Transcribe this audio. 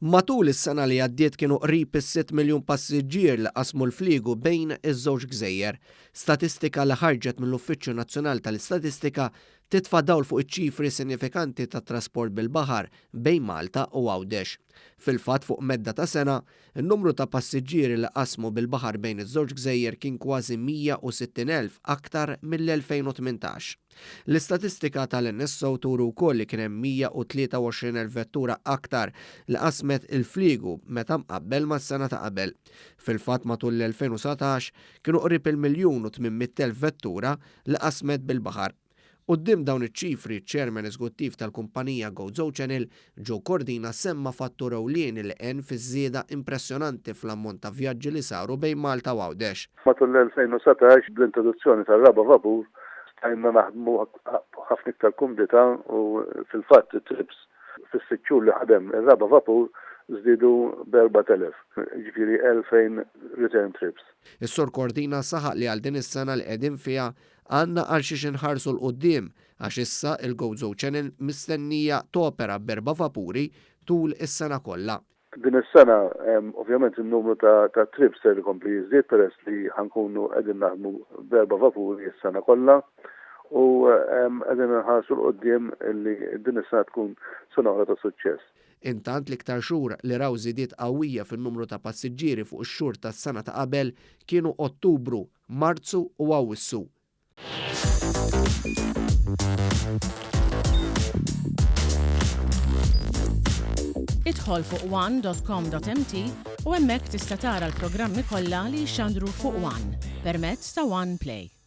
Matul is-sena li għaddiet kienu qrib is-6 miljun passiġġier li qasmu l-fliegu bejn iż-żewġ gżejjer. Statistika li ħarġet mill-Uffiċċju Nazzjonali tal-Istatistika titfa' dawl fuq iċ-ċifri sinifikanti tat-trasport bil-baħar bejn Malta u Għawdex. Fil-fatt fuq medda ta' sena, in-numru ta' passiġġieri li qasmu bil-baħar bejn iż-żewġ gżejjer kien kważi 160,000 aktar mill-2018. L-istatistika tal-NSO turu wkoll li kien hemm 123,000 vettura aktar li qasmet il-fliegu meta mqabbel mas-sena ta' qabel. Fil-fatt matul l-2019 kienu qrib il-1,800,000 vettura li qasmet bil-baħar. Quddiem dawn iċ-ċifri, ċ-Chairman Eżekuttiv tal-kumpanija GoZo Channel Joe Cordina semma fattur ewlieni li għen fiż-żieda impressjonanti fl-ammont ta' vjaġġi li saru bejn Malta u Għawdex. Matul l-2017 bl-introduzzjoni tar-raba vapur stajna naħdmu ħafna iktar kumdita u fil-fatt trips fis-sitt xhur li ħadem ir-raba vapur żdiedu b'4,000, ġifieri 2,000 return trips. Is-Sur Cordina saħaq li għal din is-sena li qegħdin fiha għandna għal xiex inħarsu l-qudiem għax issa il-GoZo Channel mistennija topera b'4 vapuri tul is-sena kollha. Din is-sena ovvjament in-numru ta' trips se jkompli jiżdied peress li ħankunu qegħdin naħdmu b'4 vapuri is-sena kollha u qegħdin inħarsu l-qudiem li din is-sena tkun sena oħra ta' suċċess. Intant l-iktar xhur li raw żidiet qawwija fin-numru ta' passiġġieri fuq ix-xhur tas-sena ta' qabel kienu Ottubru, Marzu u Awwissu. Idħol fuq one.com.mt u hemmhekk tista' tara l-programmi kollha li jxandru fuq One permezz ta' One Play.